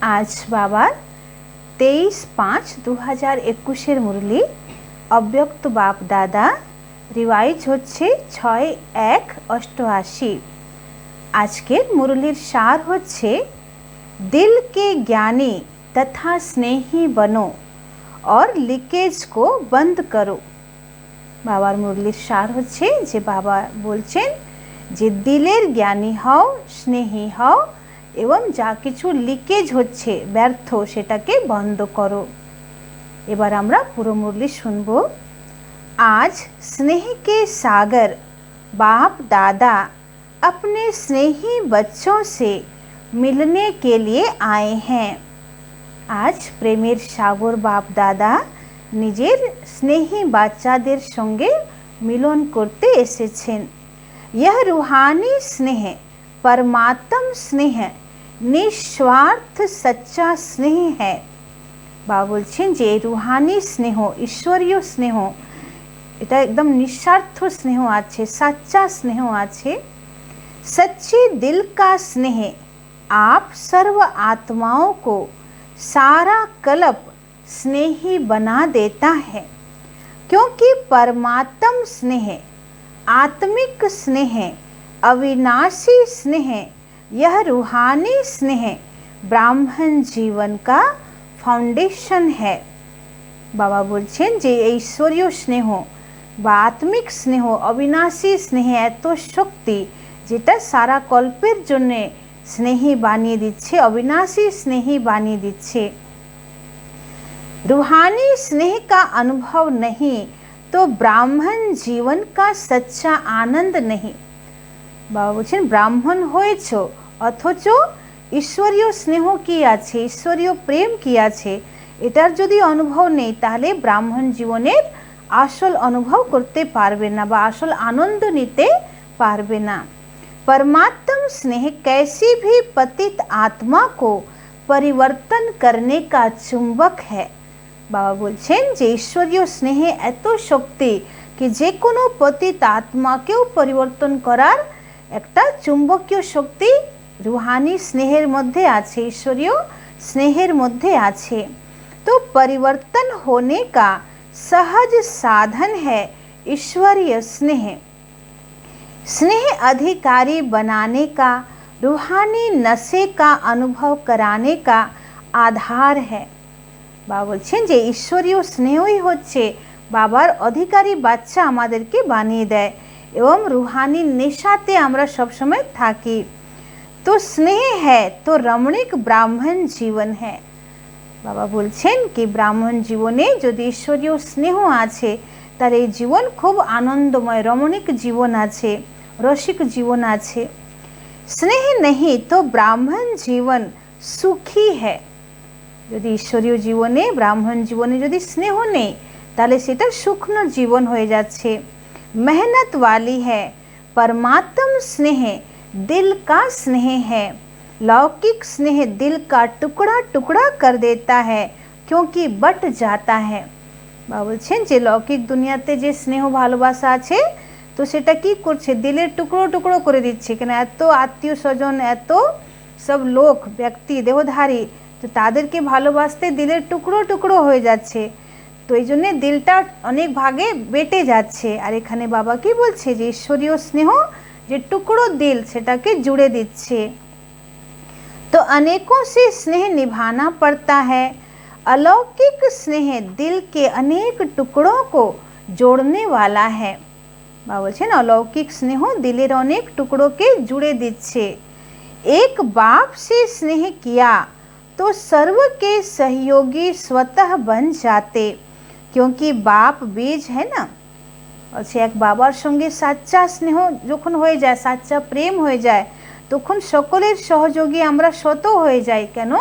আজ বাবার 23/5/2021 মুরলি অব্যক্ত বাপ দাদা রিভাইজ হচ্ছে 6/1/88। আজকের মুরলির সার হচ্ছে दिल के ज्ञानी तथा स्नेही बनो और लीकेज को बंद करो। বাবার মুরলির সার হচ্ছে যে বাবা বলছেন যে দিলের জ্ঞানী হও, স্নেহী হও এবং যা কিছু লিকেজ হচ্ছে ব্যর্থ সেটাকে বন্ধ করো। এবার আমরা পুরো মুরলি শুনব। आज स्नेह के सागर बाप दादा अपने स्नेही बच्चों से मिलने के लिए आए हैं। आज प्रेमेर सागर बाप दादा निजेर स्नेही बाच्चादेर संगे मिलन करते एसेछेन। यह रूहानी स्नेह परमात्म स्नेह निस्वार्थ सच्चा स्नेह है। बाबा बोलছেন যে रूहानी स्नेह ईश्वरीय स्नेह এটা एकदम निस्वार्थ स्नेह আছে, सच्चा स्नेह আছে। सच्चे दिल का स्नेह आप सर्व आत्माओं को सारा कल्प स्नेही बना देता है, क्योंकि परमात्म स्नेह आत्मिक स्नेह अविनाशी स्नेह यह रूहानी स्नेह ब्राह्मण जीवन का फाउंडेशन है। बाबा बोलছেন যে ईश्वरीय स्नेह বা আত্মিক স্নেহ অবিনাশী স্নেহ এত শক্তি যেটা সারা কল্পের জন্য স্নেহী বানিয়ে দিচ্ছে, अविनाशी स्नेही বানিয়ে দিচ্ছে। रूहानी स्नेह का अनुभव नहीं तो ब्राह्मण जीवन का सच्चा आनंद नहीं। बाबा বলছেন ব্রাহ্মণ হয়েছো অথচ ঈশ্বরীয় স্নেহ কি আছে, ঈশ্বরীয় প্রেম কি আছে, এটার যদি অনুভব নেই তাহলে ব্রাহ্মণ জীবনের আসল অনুভব করতে পারবে না বা আসল আনন্দ নিতে পারবে না। परमात्म स्नेह कैसी भी पतित आत्मा को परिवर्तन करने का चुंबक है। बाबा बोलছেন যে ঈশ্বরীয় স্নেহে এত শক্তি কি যে কোনো পতিত আত্মাকেও পরিবর্তন করার একটা চুম্বকীয় শক্তি रूहानी स्नेहेर मध्य আছে, ईश्वरीय स्नेहेर मध्य আছে। तो परिवर्तन होने का सहज साधन है ईश्वरीय स्नेह। स्नेह अधिकारी बनाने का, रूहानी नशे का अनुभव कराने का आधार है। बाबा বলছেন যে ঈশ্বরীয় স্নেহই হচ্ছে বাবার অধিকারী বাচ্চা আমাদেরকে বানিয়ে দেয় এবং রুহানি নেশাতে আমরা সবসময় থাকি। तो स्नेह है तो रमणीक ब्राह्मण जीवन है। बाबा बोलছেন कि ब्राह्मण जीवने যদি ঈশ্বরীয় স্নেহ আছে তাহলে এই জীবন খুব আনন্দময়, রমণীক জীবন আছে, রসিক জীবন আছে। স্নেহ नहीं तो ब्राह्मण जीवन सुखी है। যদি ঈশ্বরীয় জীবনে ব্রাহ্মণ জীবনে যদি স্নেহ নেই তাহলে সেটা শুকনো জীবন হয়ে যাচ্ছে। मेहनत वाली है परमात्म स्नेह दिल का स्नेह है। लौकिक स्नेह दिल का टुकड़ा टुकड़ा कर देता है क्योंकि बट जाता है। बाबा বলছেন যে লৌকিক দুনিয়াতে যে স্নেহ ভালোবাসা আছে তো সেটা কি করছে, দিলের টুকরো টুকরো করে দিচ্ছে। কেন এত আত্মীয় স্বজন, এত সব লোক ব্যক্তি দেহধারী, তো তাদেরকে ভালোবাসতে দিলের টুকরো টুকরো হয়ে যাচ্ছে, তো এই জন্যে দিলটা অনেক ভাগে বেটে যাচ্ছে। আর এখানে বাবা কি বলছে যে ঈশ্বরীয় স্নেহ যে টুকরো দিল সেটাকে জুড়ে দিচ্ছে। तो अनेकों से स्नेह निभाना पड़ता है। अलौकिक स्नेह दिल के अनेक टुकड़ों को जोड़ने वाला है। बाबा বলছেন অলৌকিক স্নেহ দিলের অনেক টুকরোকে জুড়ে দিচ্ছে। एक बाप से स्नेह किया तो सर्व के सहयोगी स्वतः बन जाते, क्योंकि बाप बीज है ना। বলছে এক বাবার সঙ্গে সাচ্চা স্নেহ যখন হয়ে যায়, সাচ্চা প্রেম হয়ে যায়, তখন সকলের সহযোগী আমরা শত হয়ে যাই। কেন?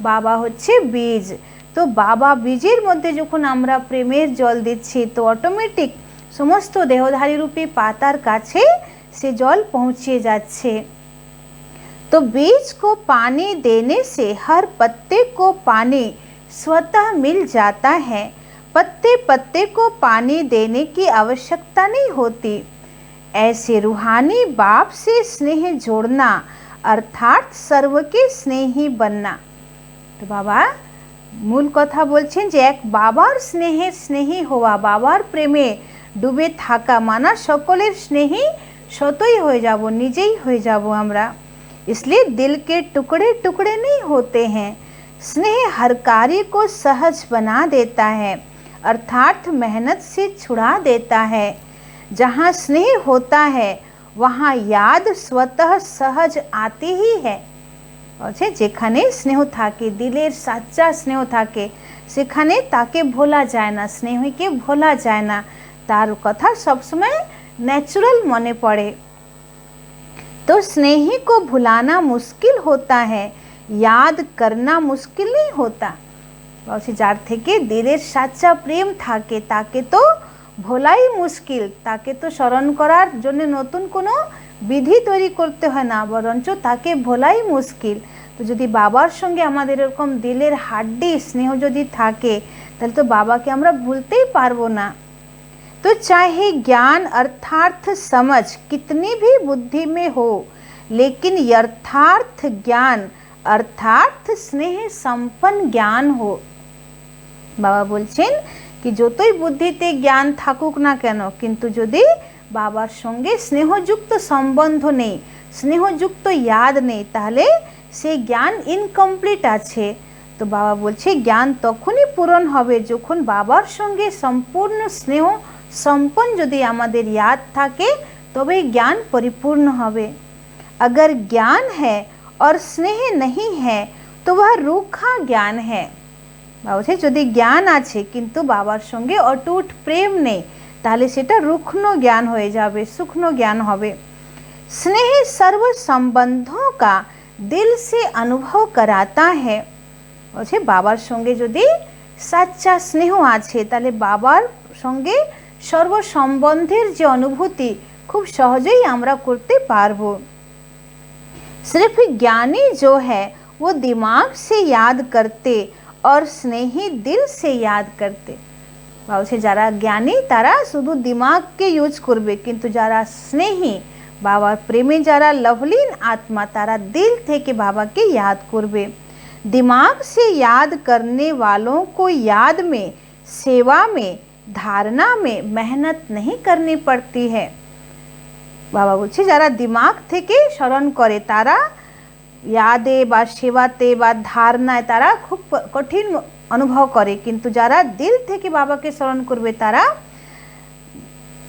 বাবা হচ্ছে বীজ। তো বাবা বীজের মধ্যে যখন আমরা প্রেমের জল দিচ্ছি তো অটোমেটিক সমস্ত দেহধারী রূপী পাতার কাছে সে জল পৌঁছে যাচ্ছে। तो बीज को पानी देने से हर पत्ते को पानी स्वतः मिल जाता है। पत्ते पत्ते को पानी देने की आवश्यकता नहीं होती। ऐसे रूहानी बाप से स्नेह जोड़ना अर्थात सर्व के स्नेही बनना। তো বাবা মূল কথা বলছেন যে এক বাবার স্নেহে স্নেহী হওয়া, বাবার প্রেমে ডুবে থাকা মানা সকলের স্নেही स्वतः हो जाबो, निजे ही हो जाबो हमरा। इसलिए दिल के टुकड़े टुकड़े नहीं होते हैं। स्नेह हर कार्य को सहज बना देता है, अर्थात मेहनत से छुड़ा देता है। जहाँ स्नेह होता है वहाँ याद स्वतः सहज आती ही है। जेखाने स्नेह थाके, दिलेर साच्चा स्नेह थाके, सेखाने ताके भोला जाए ना, स्नेह के भोला जाए ना, तार कथा सब समय नेचुरल मने पड़े। तो स्नेही को भुलाना मुश्किल होता है, याद करना मुश्किल नहीं होता। जार थेके दिलेर साच्चा प्रेम थाके ताके तो भोलाई मुश्किल, ताके तो स्मरण करार जोन्नो नतून कोनो विधि तैरी करते हैं ना, बरंच ताके भोलाई मुश्किल। तो यदि बाबार संगे आमादेर एरकम दिलेर हाड्डी स्नेह यदि थाके ताहले तो बाबाके आमरा भूलतेई पारबो ना। तो चाहे ज्ञान अर्थार्थ समझ कितनी भी बुद्धि में हो, लेकिन यथार्थ ज्ञान अर्थार्थ स्नेह संपन्न ज्ञान हो। बाबा बोलছেন कि যতই বুদ্ধিতে জ্ঞান থাকুক না কেন, কিন্তু যদি বাবার সঙ্গে স্নেহযুক্ত সম্বন্ধ নেই, স্নেহযুক্ত ইয়াদ নেই, তাহলে সেই জ্ঞান ইনকমপ্লিট আছে। তো বাবা বলছে জ্ঞান তখনই পূরণ হবে যখন বাবার সঙ্গে সম্পূর্ণ স্নেহ संपन्न यदि आमादेर याद थाके तबे ज्ञान परिपूर्ण होबे। अगर ज्ञान है और स्नेह नहीं है तो वह रूखा ज्ञान है। बाबा यदि ज्ञान आछे किन्तु बाबार संगे अटूट प्रेम नहीं, ताहले सेटा रुग्ण ज्ञान हो जाबे, सूक्ष्म ज्ञान होबे। स्नेह सर्व संबंधों का दिल से अनुभव कराता है। बाबार संगे यदि सच्चा स्नेह आछे ताहले बाबार संगे सर्व सम्बन्धेर जो अनुभूति खूब सहजेई आमरा करते पारबो। सिर्फ ज्ञानी जो है वो दिमाग से याद करते और स्नेही दिल से याद करते। बाबा जारा ज्ञानी तारा शुधु दिमाग के यूज करबे, किन्तु जारा स्नेही बाबार प्रेमे जारा लवलीन आत्मा तारा दिल थेके बाबा के याद करबे। दिमाग से याद करने वालों को याद में, सेवा में, धारणा में मेहनत नहीं करनी पड़ती है। बाबा बोलছে যারা दिमाग থেকে স্মরণ করে তারা यादे বা সেবাতে বা ধারণায় তারা খুব কঠিন অনুভব করে, কিন্তু যারা দিল থেকে বাবাকে স্মরণ করবে তারা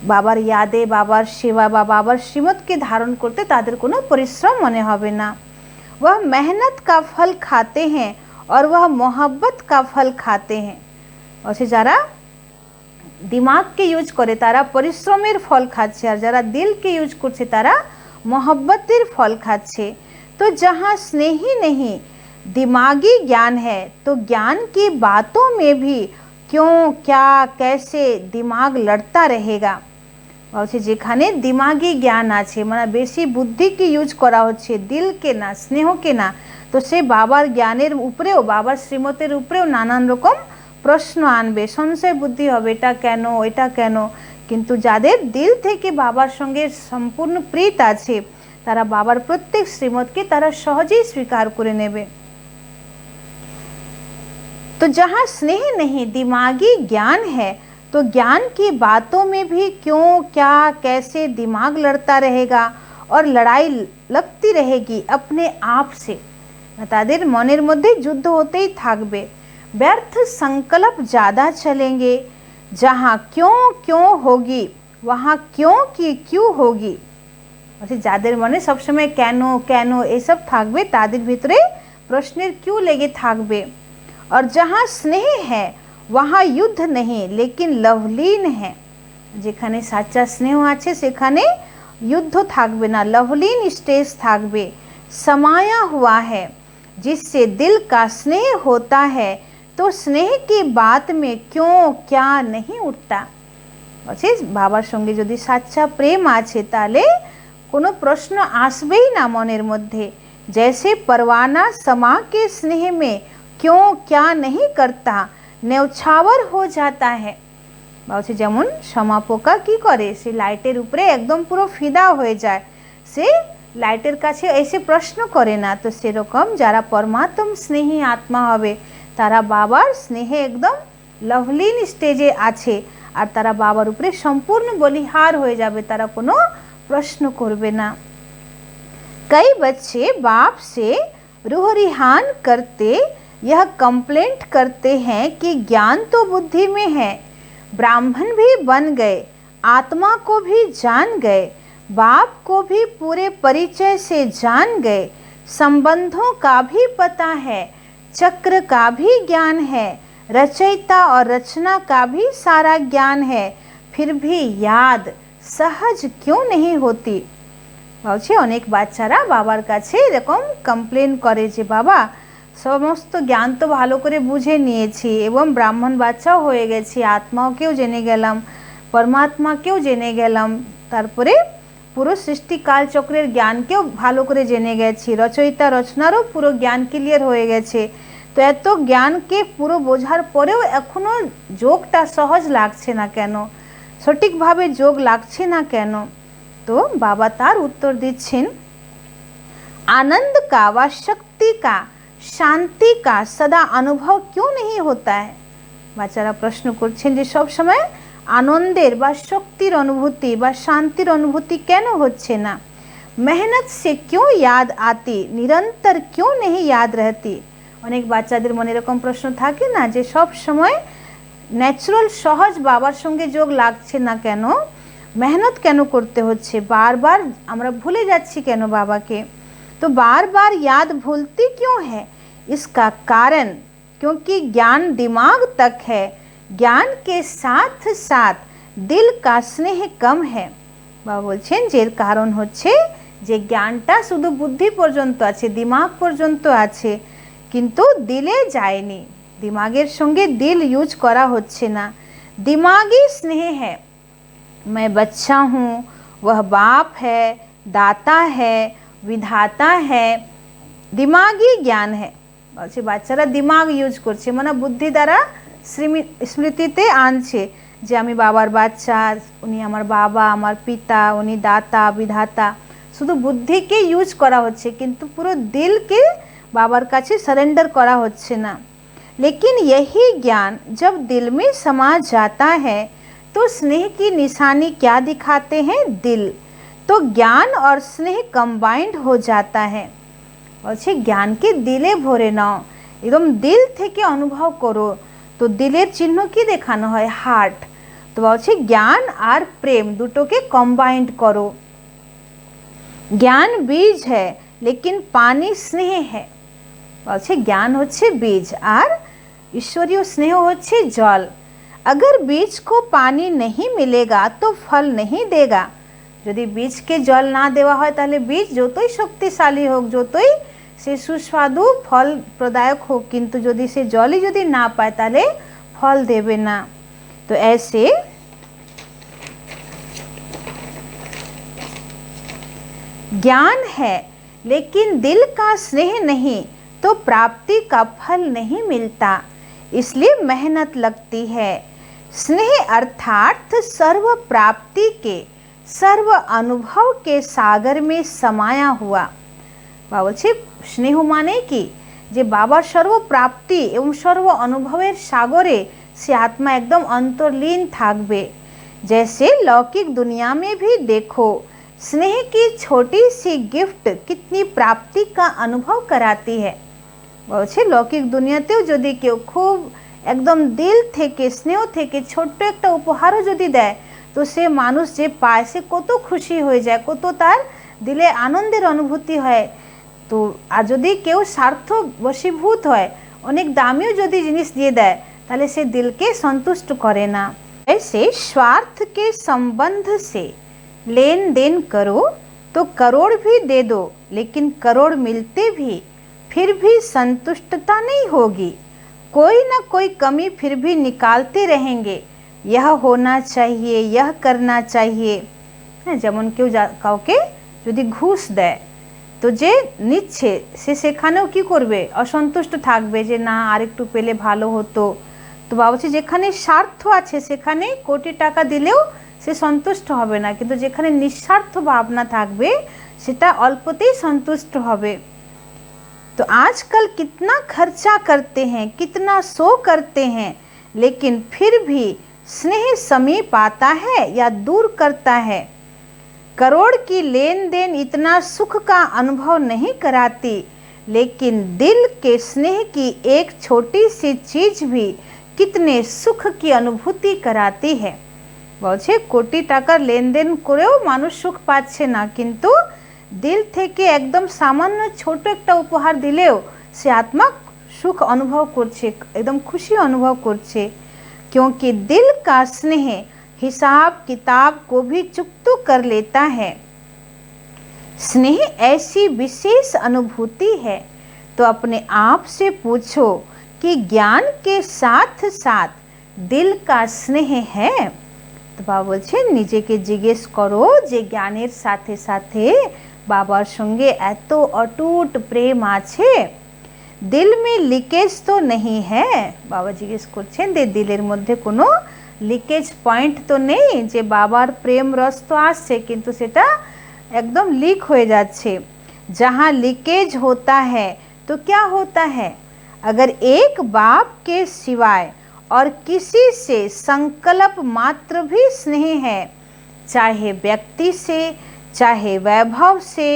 বাবার यादे, বাবার সেবা বা বাবার শ্রীমতকে ধারণ করতে তাদের কোনো পরিশ্রম মনে হবে না। वह मेहनत का फल खाते हैं और वह मोहब्बत का फल खाते हैं। और যারা दिमाग के यूज करे तारा परिश्रमेर फल खाচ্ছে, और जरा दिल के यूज करছে तारा मोहब्बतेर फल खाচ্ছে। तो जहाँ स्नेही नहीं दिमागी ज्ञान है तो ज्ञान की बातों में भी क्यों, क्या, कैसे दिमाग लड़ता रहेगा। और जेखाने दिमागी ज्ञान आछे माने बेशी बुद्धि के यूज करा होच्छे, दिल के ना, स्नेह के ना, तो से बाबार ज्ञानेर उपरेও, बाबार श्रीमतेर उपरेও नानान रकम प्रश्न आनबे, संशय बुद्धि होबे, एटा केन, एटा केन। किन्तु जादेर दिल थेके बाबार संगे सम्पूर्ण प्रीत आछे तारा बाबार प्रत्येक श्रीमतके तारा सहजेई स्वीकार करे नेबे। तो जहाँ स्नेह नहीं दिमागी ज्ञान है तो ज्ञान की बातों में भी क्यों, क्या, कैसे दिमाग लड़ता रहेगा और लड़ाई लगती रहेगी अपने आप से। तादेर मनेर मध्य युद्ध होतेई थाकबे। व्यर्थ संकल्प ज़्यादा चलेंगे। जहाँ क्यों क्यों होगी वहाँ क्यों की क्यों होगी। যাদের মনে সবসময় কেন কেন এসব থাকবে তাদের ভিতরে প্রশ্নের क्यों लेगे থাকবে। और जहाँ स्नेह है वहाँ युद्ध नहीं लेकिन लवलीन है। যেখানে সাচ্চা স্নেহ আছে সেখানে युद्ध থাকবে না, लवलीन स्टेज থাকবে। समाया हुआ है जिससे दिल का स्नेह होता है तो स्नेह की बात में क्यों, क्या नहीं उठता। बाबार संगे यदि सच्चा प्रेम आछे ताहले कोनो प्रश्न आसबेई ना मनेर मध्य। जैसे परवाना समा के स्नेह में क्यों, क्या नहीं करता, न्यौछावर हो जाता है। जेमन शमा पोका कि करे से लाइटेर उपरे एकदम पुरो फिदा हो जाए, से লাইটের কাছে এসে প্রশ্ন করে না। তো সেরকম যারা পরমাত্ম স্নেহী আত্মা হবে তারা বাবার স্নেহে একদম লভলীন স্টেজে আছে, আর তারা বাবার উপরে সম্পূর্ণ বলিহার হয়ে যাবে, তারা কোনো प्रश्न করবে না। कई बच्चे बाप से रूह रिहान करते यह कंप्लेंट करते हैं कि ज्ञान तो बुद्धि में है, ब्राह्मण भी बन गए, आत्मा को भी जान गए, बाप को भी पूरे परिचय से जान गए, संबंधों का भी पता है, चक्र का भी ज्ञान है, रचयिता और रचना का भी सारा ज्ञान है, फिर भी याद सहज क्यों नहीं होती। বলছে অনেক বাচ্চারা বাবার কাছে এরকম কমপ্লেন করে যে বাবা সমস্ত জ্ঞান তো ভালো করে বুঝে নিয়েছি এবং ব্রাহ্মণ বাচ্চাও হয়ে গেছি, আত্মাকেও জেনে গেলাম, পরমাত্মাকেও জেনে গেলাম, তারপরে পুরো সৃষ্টিকাল চক্রের জ্ঞানকেও ভালো করে জেনে গেছি, রচয়িতা রচনারও পুরো জ্ঞান ক্লিয়ার হয়ে গেছে। তো এত জ্ঞানকে পুরো বোঝার পরেও এখনও যোগটা সহজ লাগছে না কেন, সঠিকভাবে যোগ লাগছে না কেন। तो बाबा तार उत्तर दिच्छेन, आनंद का व शक्ति का शांति का सदा अनुभव क्यों नहीं होता है। बाचारा प्रश्न करछेन जे सब समय आनंदेर बा शक्तिर अनुभूति बा शांतिर अनुभूति केन होच्छे ना, मेहनत से क्यों याद आती, निरंतर क्यों नहीं याद रहती। अनेक बाच्चादेर मने एरकम प्रश्न थाके ना जे सब समय ন্যাচারাল সহজ বাবার সঙ্গে যোগ লাগছে না কেন, मेहनत কেন করতে হচ্ছে, বারবার আমরা ভুলে যাচ্ছি কেন বাবাকে। तो बार बार याद भूलती क्यों है, इसका कारण क्योंकि ज्ञान दिमाग तक है, ज्ञान के साथ साथ दिल का स्नेह कम है। বাবা বলছেন যে এর কারণ হচ্ছে যে জ্ঞানটা শুধু বুদ্ধি পর্যন্ত আছে, দিমাগ পর্যন্ত আছে, কিন্তু দিলে যায়নি, দিমাগের সঙ্গে দিল ইউজ করা হচ্ছে না। दिमागी स्नेह है, मैं बच्चा हूँ, वह बाप है, दाता है, विधाता है, दिमागी ज्ञान है। বলছে বাচ্চারা দিমাগ ইউজ করছে, মানে বুদ্ধি দ্বারা স্মৃতিতে আনছে যে আমি বাবার বাচ্চা, উনি আমার বাবা, আমার পিতা, উনি দাতা বিধাতা, শুধু বুদ্ধিকে ইউজ করা হচ্ছে কিন্তু পুরো দিলকে বাবার কাছে সারেন্ডার করা হচ্ছে না। लेकिन यही ज्ञान जब दिल में समा जाता है तो स्नेह की निशानी क्या दिखाते हैं, दिल। तो ज्ञान और स्नेह कंबाइंड हो जाता है। বলছে জ্ঞানকে দিলে ভরে নাও, একদম দিল থেকে অনুভব করো। তো দিলের চিহ্ন কি দেখানো হয়, হার্ট। তো বলছে জ্ঞান আর প্রেম দুটোকে কম্বাইন্ড করো। জ্ঞান বীজ है लेकिन पानी स्नेह है। বলছে জ্ঞান হচ্ছে বীজ আর ईश्वरीय स्नेह হচ্ছে জল। अगर बीज को पानी नहीं मिलेगा तो फल नहीं देगा। যদি বীজকে জল না দেওয়া হয় তাহলে বীজ যতই শক্তিশালী হোক, যতই সে সুস্বাদু ফল প্রদায়ক হোক, কিন্তু যদি সে জলই যদি না পায় তাহলে ফল দেবে না। তো ऐसे ज्ञान है लेकिन दिल का स्नेह नहीं तो प्राप्ति का फल नहीं मिलता, इसलिए मेहनत लगती है। स्नेह अर्थात सर्व प्राप्ति के सर्व अनुभव के सागर में समाया हुआ। বলছে স্নেহ মানে কি, যে বাবার সর্ব প্রাপ্তি এবং সর্ব অনুভবের সাগরে সে আত্মা একদম অন্তর্লীন থাকবে। जैसे लौकिक दुनिया में भी देखो, स्नेह की छोटी सी गिफ्ट कितनी प्राप्ति का अनुभव कराती है। বলছে লৌকিক দুনিয়াতেও যদি কেউ খুব একদম দিল থেকে স্নেহ থেকে ছোট্ট একটা উপহারও যদি দেয় তো সে মানুষ যে পায় সে কত খুশি হয়ে যায়, কত তার দিলে আনন্দের অনুভূতি হয়। তো আর যদি কেউ স্বার্থ বশীভূত হয়, অনেক দামিও যদি জিনিস দিয়ে দেয় তাহলে সে দিলকে সন্তুষ্ট করে না। ऐसे स्वार्थ के संबंध से लेन देन करो तो करोड़ भी दे दो, लेकिन करोड़ मिलते भी फिर भी संतुष्टता नहीं होगी, कोई ना कोई कमी फिर भी निकालते रहेंगे। यह होना चाहिए, यह करना चाहिए। হ্যাঁ, যেমন কেউ কাউকে যদি ঘুষ দেয় তো যে নিচ্ছে সে সেখানেও কি করবে, অসন্তুষ্ট থাকবে যে না আরেকটু পেলে ভালো হতো। তো ভাবছি যেখানে স্বার্থ আছে সেখানে কোটি টাকা দিলেও সে সন্তুষ্ট হবে না, কিন্তু যেখানে নিঃস্বার্থ ভাবনা থাকবে সেটা অল্পতেই সন্তুষ্ট হবে। तो आजकल कितना खर्चा करते हैं, कितना शो करते हैं, लेकिन फिर भी स्नेह समीप आता है या दूर करता है। करोड़ की लेन देन इतना सुख का अनुभव नहीं कराती, लेकिन दिल के स्नेह की एक छोटी सी चीज भी कितने सुख की अनुभूति कराती है। বলছে কোটি টাকার লেনদেন করেও মানুষ সুখ পাচ্ছে না, কিন্তু দিল থেকে একদম সামান্য ছোট একটা উপহার দিলেও সে আত্মা সুখ অনুভব করছে, একদম খুশি অনুভব করছে। क्योंकि दिल का स्नेह हिसाब किताब को भी चुकता कर लेता है। स्नेह ऐसी विशेष अनुभूति है, तो अपने आप से पूछो कि ज्ञान के साथ साथ दिल का स्नेह है। तो बाबा बोलছেন নিজেকে জিজ্ঞেস করো যে জ্ঞানের সাথে সাথে বাবার সঙ্গে এত অটুট প্রেম আছে, দিল মে লিকেজ তো नहीं है। বাবা জিজ্ঞেস করছেন যে দিলের মধ্যে কোনো লিকেজ পয়েন্ট তো নেই, যে বাবার প্রেম রস তো আসছে কিন্তু সেটা एकदम लीक हो जाच्छे। जहाँ लीकेज होता है तो क्या होता है, अगर एक बाप के सिवाय और किसी से संकल्प मात्र भी स्नेह है, चाहे व्यक्ति से चाहे वैभव से,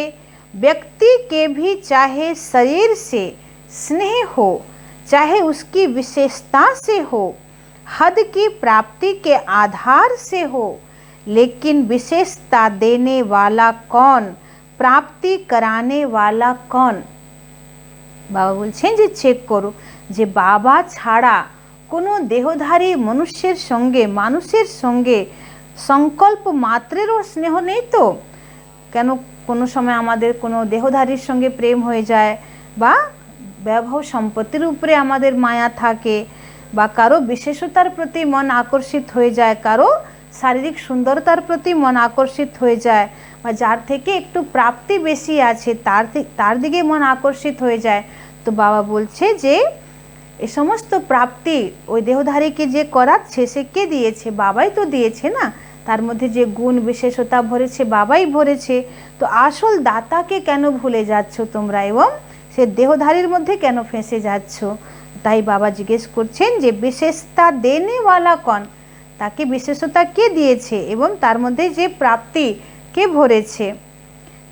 व्यक्ति के भी चाहे शरीर से स्नेह हो, चाहे उसकी विशेषता से हो, हद की प्राप्ति के आधार से हो, लेकिन विशेषता देने वाला कौन, प्राप्ति कराने वाला कौन। बाबा बोलছেন যে চেক করো যে বাবা ছাড়া কোনো দেহধারী মানুষের সঙ্গে সংকল্প মাত্রেরও স্নেহ নেই তো। কেন কোনো সময় আমাদের কোনো দেহধারীর সঙ্গে প্রেম হয়ে যায়, বা বৈভব সম্পত্তির উপরে আমাদের মায়া থাকে, বা কারো বিশেষতার প্রতি মন আকর্ষিত হয়ে যায়, কারো শারীরিক সুন্দরতার প্রতি মন আকর্ষিত হয়ে যায়, বা যার থেকে একটু প্রাপ্তি বেশি আছে তার দিকে মন আকর্ষিত হয়ে যায়। তো বাবা বলছে যে এই সমস্ত প্রাপ্তি ওই দেহধারীকে যে করাচ্ছে সে কে দিয়েছে, বাবাই তো দিয়েছে না। তার মধ্যে যে গুণ বিশেষতা ভরেছে বাবাই ভরেছে। তো আসল দাতাকে কেন ভুলে যাচ্ছ তোমরা, এবং সে দেহধারীর মধ্যে কেন ফেঁসে যাচ্ছ। তাই বাবা জিজ্ঞেস করছেন যে বিশেষতা দেনেওয়ালা কন, তাকে বিশেষতা কে দিয়েছে এবং তার মধ্যে যে প্রাপ্তি কে ভরেছে।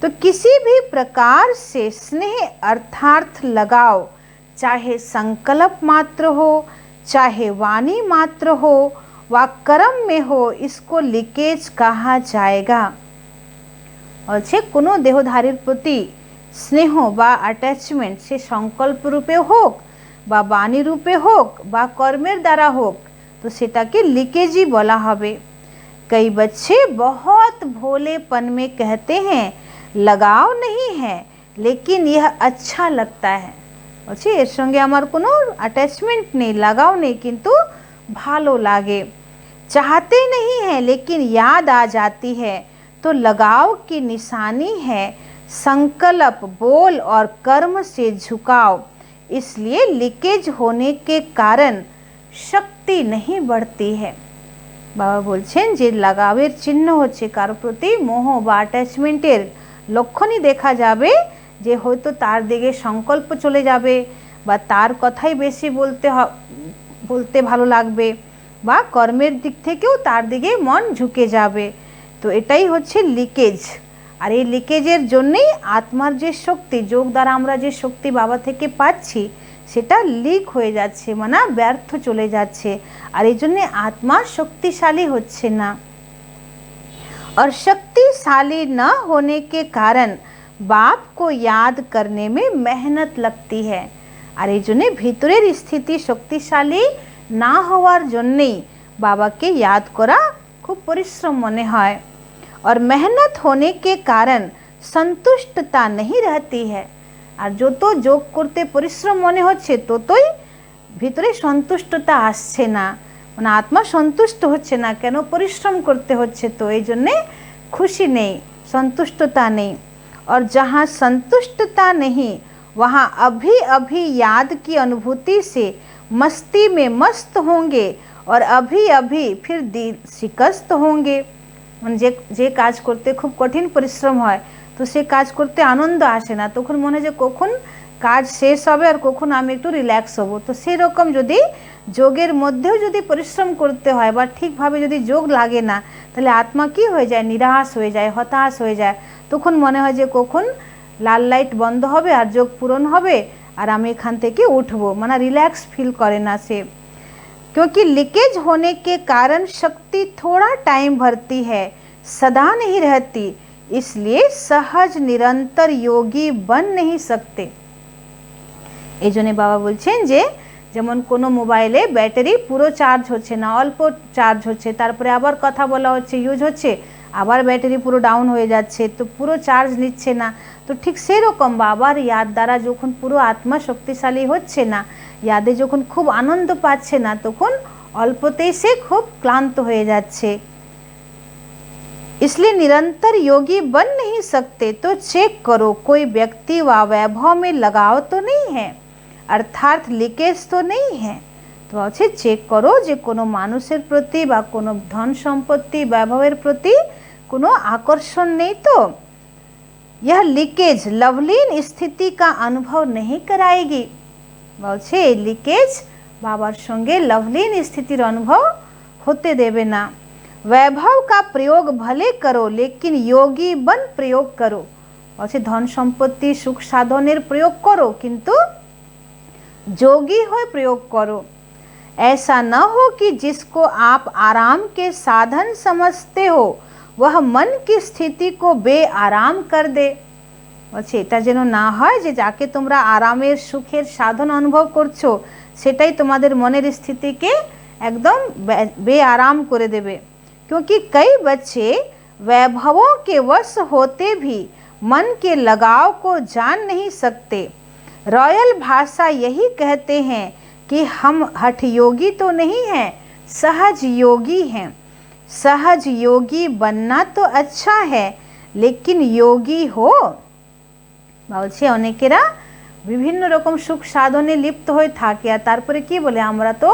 तो किसी भी प्रकार से स्नेह अर्थार्थ लगाओ, चाहे संकल्प मात्र हो, चाहे वाणी मात्र हो, व कर्म में हो, इसको लीकेज कहा जाएगा। বলছে কোনো দেহধারীর প্রতি স্নেহ বা অ্যাটাচমেন্ট সে সংকল্প রূপে হোক, বা বাণী রূপে হোক, বা কর্মের দ্বারা হোক, तो সেটাকে লিকেজই বলা হবে। कई बच्चे बहुत भोलेपन में कहते हैं लगाव नहीं है, लेकिन यह अच्छा लगता है। বলছে এর সঙ্গে আমার কোনো অ্যাটাচমেন্ট নেই, লাগাও নেই, কিন্তু ভালো লাগে। चाहते नहीं है लेकिन याद आ जाती है, तो लगाव की निशानी है संकल्प बोल और कर्म से झुकाव। इसलिए लीकेज होने के कारण शक्ति नहीं बढ़ती है। বাবা বলছেন যে লাগাবের চিহ্ন হচ্ছে কারো প্রতি মোহ বা অ্যাটাচমেন্টের লক্ষণই দেখা যাবে, যে হয়তো তার দিকে সংকল্প চলে যাবে, বা তার কথাই বেশি বলতে ভালো লাগবে, বা কর্মের দিক থেকেও তার দিকে মন ঝুঁকে যাবে। তো এটাই হচ্ছে লিকেজ। আর এই লিকেজের জন্যই আত্মার যে শক্তি, যোগ দ্বারা আমরা যে শক্তি বাবা থেকে পাচ্ছি সেটা লিক হয়ে যাচ্ছে, মানে ব্যর্থ চলে যাচ্ছে। আর এই জন্য আত্মা শক্তিশালী হচ্ছে না। और शक्तिशाली न होने के कारण बाप को याद करने में मेहनत लगती है। আর এই জন্য ভিতরের স্থিতি শক্তিশালী না হওয়ার জন্যই বাবাকে याद করা খুব পরিশ্রম মনে হয়। और मेहनत होने के कारण संतुष्टता नहीं रहती है। আর যত যোগ করতে পরিশ্রম মনে হচ্ছে ততই ভিতরে সন্তুষ্টতা আসছে না, মানে আত্মা সন্তুষ্ট হচ্ছে না। কেন? পরিশ্রম করতে হচ্ছে, তো এই জন্যে খুশি নেই, সন্তুষ্টতা নেই। और जहाँ संतुष्टता नहीं वहाँ अभी अभी याद की अनुभूति से मस्ती में मस्त होंगे, और अभी अभी फिर दिल शिकस्त होंगे। মানে যে কাজ করতে খুব কঠিন পরিশ্রম হয় তো সে কাজ করতে আনন্দ আসে না, তখন মনে হয় যে কখন কাজ শেষ হবে আর কখন আমি একটু রিল্যাক্স হব। তো সেরকম যদি যোগের মধ্যেও যদি পরিশ্রম করতে হয় বা ঠিকভাবে যদি যোগ লাগে না, তাহলে আত্মা কি হয়ে যায়, নিরাশ হয়ে যায়, হতাশ হয়ে যায়। তখন মনে হয় যে কখন লাল লাইট বন্ধ হবে আর যোগ পূরণ হবে আর আমি এখান থেকে উঠবো, মানে রিল্যাক্স ফিल करे ना से। क्योंकि लीकेज होने के कारण शक्ति थोड़ा टाइम भरती है, सदा नहीं रहती, इसलिए सहज निरंतर योगी बन नहीं सकते। এই জন্য বাবা বলছেন যে যেমন কোনো মোবাইলে ব্যাটারি পুরো চার্জ হচ্ছে না, অল্প চার্জ হচ্ছে, তারপরে আবার কথা বলা হচ্ছে, ইউজ হচ্ছে, আবার ব্যাটারি পুরো ডাউন হয়ে যাচ্ছে, তো পুরো চার্জ নিচ্ছে না। তো ঠিক সেরকম বাবার ইয়াদ দ্বারা যখন পুরো আত্মা শক্তিশালী হচ্ছে না, ইয়াদে যখন খুব আনন্দ পাচ্ছে না, তখন অল্পতেই সে খুব ক্লান্ত হয়ে যাচ্ছে। इसलिए निरंतर योगी बन नहीं सकते। तो चेक करो कोई व्यक्ति व वैभव में लगाव तो नहीं है, अर्थात লিকেজ তো নেই হ্যাঁ। তো বলছে চেক করো যে কোনো মানুষের প্রতি বা কোনো ধন সম্পত্তি বৈভবের প্রতি কোনো আকর্ষণ নেই তো। यह लीकेज लवलीन स्थिति का अनुभव नहीं कराएगी। বলছে এই লিকেজ বাবার সঙ্গে লভলীন স্থিতির অনুভব হতে দেবে না। वैभव का प्रयोग भले करो लेकिन योगी बन प्रयोग करो। বলছে ধন সম্পত্তি সুখ সাধনের প্রয়োগ করো কিন্তু যোগী হয়ে প্রয়োগ করো। ऐसा न हो कि जिसको आप आराम के साधन समझते हो वह मन की स्थिति को बेआराम कर दे। বলছে এটা যেন না হয় যে যাকে তোমরা আরামের সুখের সাধন অনুভব করছো সেটাই তোমাদের মনের স্থিতিকে একদম বেআরাম করে দেবে। क्योंकि कई बच्चे वैभवों के वश होते भी मन के लगाव को जान नहीं सकते। रॉयल भाषा यही कहते हैं कि हम हठ योगी तो नहीं हैं, सहज योगी हैं। सहज योगी बनना तो अच्छा है लेकिन योगी हो। বলছে অনেকেরা বিভিন্ন রকম সুখ সাধনে লিপ্ত হয়ে থাকে আর তারপরে কি বলে আমরা তো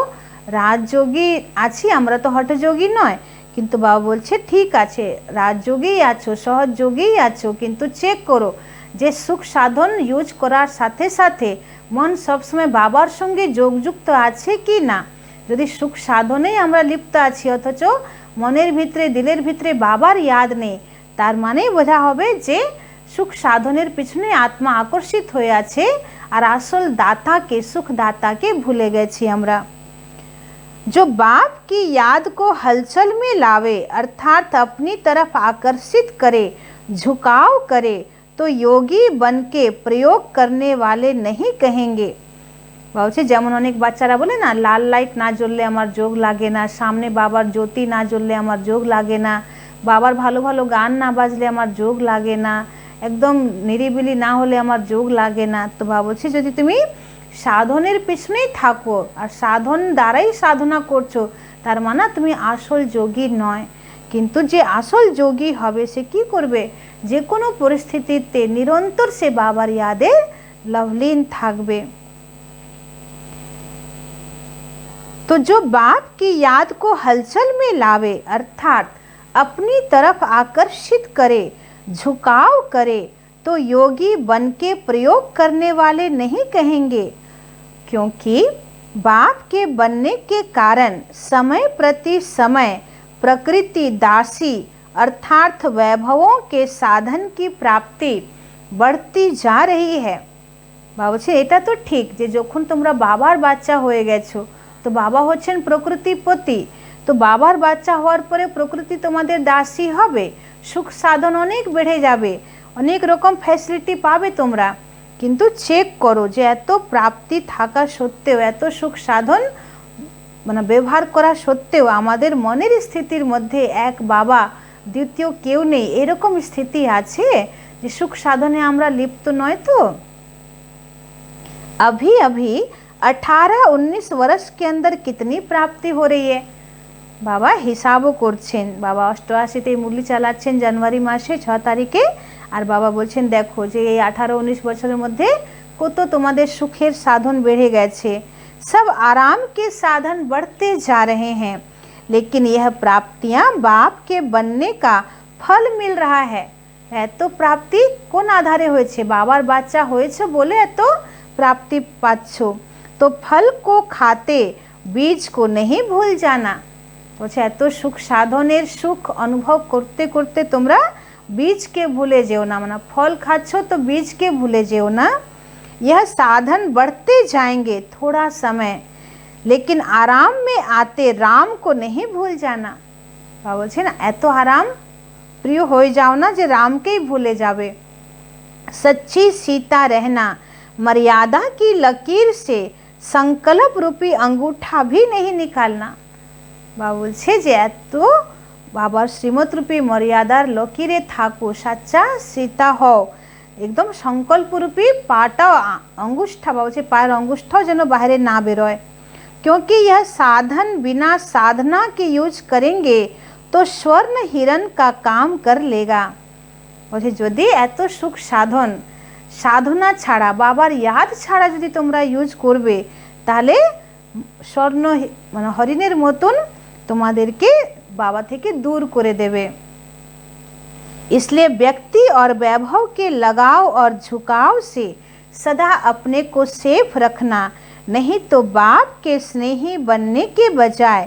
রাজযোগী আছি, আমরা তো হঠযোগী নয়। কিন্তু বাবা বলছে ঠিক আছে, রাজযোগেই আছো, সহযোগেই আছো, কিন্তু চেক করো যে সুখ সাধন ইউজ করার সাথে সাথে মন সবসময় বাবার সঙ্গে যোগযুক্ত আছে কি না। যদি সুখ সাধনেই আমরা লিপ্ত আছি অথচ মনের ভিতরে দিলের ভিতরে বাবার ইয়াদ নেই, তার মানেই বোঝা হবে যে সুখ সাধনের পিছনে আত্মা আকর্ষিত হয়ে আছে আর আসল দাতাকে সুখ দাতাকে ভুলে গেছি আমরা। जो बाप की याद को हलचल में लावे अर्थात अपनी तरफ आकर्षित करे, झुकाव करे, तो योगी बन के प्रयोग करने वाले नहीं कहेंगे। বলছে যেমন অনেক বাচ্চারা বলে না লাল লাইট না জ্বললে আমার যোগ লাগে না, সামনে বাবার জ্যোতি না জ্বললে আমার যোগ লাগে না, বাবার ভালো ভালো গান না বাজলে আমার যোগ লাগে না, একদম নিরিবিলি না হলে আমার যোগ লাগে না। তো ভাবছি যদি তুমি সাধনের পিছনেই থাকো আর সাধন দ্বারাই সাধনা করছো তার মানে তুমি আসল যোগী নয়। কিন্তু যে আসল যোগী হবে সে কি করবে, যে কোনো পরিস্থিতিতে নিরন্তর সে বাবার ইয়াদে লভলীন থাকবে। तो जो बाप की याद को हलचल में लावे अर्थात अपनी तरफ आकर्षित करे, झुकाव करे, तो योगी बन के प्रयोग करने वाले नहीं कहेंगे। क्योंकि बाप के बनने के कारण समय प्रति समय प्रकृति दासी अर्थात वैभवों के साधन की प्राप्ति बढ़ती जा रही है। ভাবছে এটা তো ঠিক যে যখন তোমরা বাবার বাচ্চা হয়ে গেছো তো বাবা হচ্ছেন প্রকৃতিপতি, তো বাবার বাচ্চা হওয়ার পরে প্রকৃতি তোমাদের দাসী হবে, সুখ সাধন অনেক বেড়ে যাবে, অনেক রকম ফ্যাসিলিটি পাবে তোমরা। কিন্তু চেক করো যে এত প্রাপ্তি থাকা সত্ত্বেও এত সুখ সাধন মানে ব্যবহার করা সত্ত্বেও আমাদের মনের স্থিতির মধ্যে এক বাবা দ্বিতীয় কেউ নেই, এরকম স্থিতি আছে যে সুখ সাধনে আমরা লিপ্ত নয়। তো अभी अभी 18-19 वर्ष के अंदर कितनी प्राप्ति हो रही है। বাবা হিসাবও করছেন, বাবা 88তে মুরলি চালাচ্ছেন জানুয়ারি মাসে 6 তারিখে আর বাবা বলছেন দেখো যে এই 18-19 বছরের মধ্যে কত তোমাদের সুখের সাধন বেড়ে গেছে। सब आराम के साधन बढ़ते जा रहे हैं लेकिन यह प्राप्तियां बाप के बनने का फल मिल रहा है। এত প্রাপ্তি কোন আধারে হয়েছে? বাবার বাচ্চা হয়েছে বলে এত প্রাপ্তি পাচ্ছ। তো ফল কো খাতে বীজ কো নেহি ভুল জানা। বলছে এত সুখ সাধনের সুখ অনুভব করতে করতে তোমরা বীজকে ভুলে যেও না, মানে ফল খাচ্ছ তো বীজকে ভুলে যেও না। यह साधन बढ़ते जाएंगे थोड़ा समय, लेकिन आराम में आते राम को नहीं भूल जाना। বাবা বলছে না এত আরাম প্রিয় হয়ে যাও না যে রামকেই ভুলে যাবে। सच्ची सीता रहना मर्यादा की लकीर से संकल्प रूपी अंगूठा भी नहीं निकालना। বাবা বলছে যে এত বাবার শ্রীমত রূপী মর্যাদার লকিরে থাকো, সাচ্চা সীতা হও, একদম সংকল্পরূপী পাটা अंगूठा, বাবা বলছে পায়ের अंगूठाও যেন বাইরে না বেরোয়। क्योंकि यह साधन बिना साधना के यूज करेंगे तो स्वर्ण हिरण का काम कर लेगा। বলছে যদি এত সুখ সাধন সাধনা ছাড়া বাবার ইয়াদ ছাড়া যদি তোমরা ইউজ করবে তাহলে স্বর্ণ মানে হরিণের মতন তোমাদেরকে बाबा থেকে दूर করে দেবে। इसलिए व्यक्ति और वैभव के लगाव और झुकाव से सदा अपने को सेफ रखना, नहीं तो बाप के स्नेही बनने के बजाय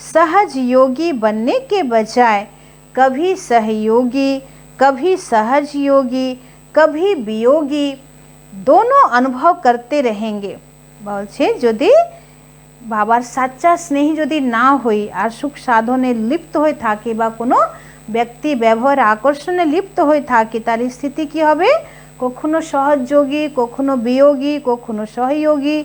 सहज योगी बनने के बजाय कभी सहयोगी, कभी सहज योगी, कभी वियोगी दोनों अनुभव करते रहेंगे। বলছে যদি বাবার সাচ্চা স্নেহী যদি না হই আর সুখ সাধনে লিপ্ত হয়ে থাকি বা কোনো ব্যক্তি ব্যবহার আকর্ষণে লিপ্ত হয়ে থাকি তাহলে স্থিতি কি হবে? কখনো সহযোগী, কখনো বিয়োগী, কখনো সহযোগী,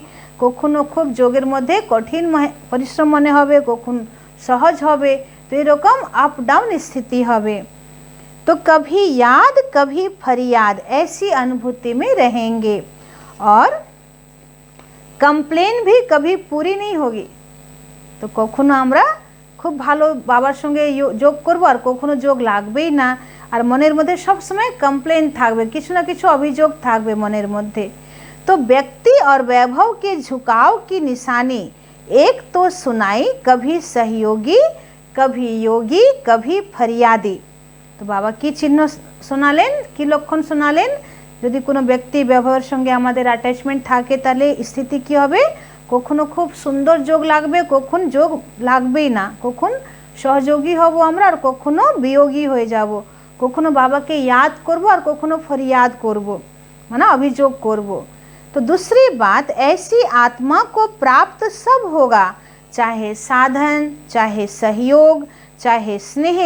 কখনো খুব যোগের মধ্যে কঠিন পরিশ্রম মনে হবে, কখনো সহজ হবে। তো এরকম আপ ডাউন স্থিতি হবে। तो कभी याद कभी फरियाद ऐसी अनुभूति में रहेंगे और कंप्लेन भी कभी पूरी नहीं होगी। तो কখনো আমরা খুব ভালো বাবার সঙ্গে যোগ করব আর কখনো যোগ লাগবেই না, আর মনের মধ্যে সব সময় কমপ্লেন থাকবে, কিছু না কিছু অভিযোগ থাকবে মনের মধ্যে। तो व्यक्ति और वैभव के झुकाव की निशानी एक तो सुनाई, कभी सहयोगी, कभी योगी, कभी फरियादी। তো বাবা কি চিহ্ন শোনালেন, কি লক্ষণ শোনালেন? যদি কোনো ব্যক্তি ব্যবহারের সঙ্গে আমাদের অ্যাটাচমেন্ট থাকে তাহলে স্থিতি কি হবে? কখনো খুব সুন্দর যোগ লাগবে, কখন যোগ লাগবেই না, কখন সহযোগী হব আমরা আর কখনো বিয়োগী হয়ে যাব, কখনো বাবাকে याद করব আর কখনো फरियाद করব, মানে অভিযোগ করব। तो दूसरी बात, ऐसी आत्मा को प्राप्त सब होगा, चाहे साधन, चाहे सहयोग, चाहे स्नेह,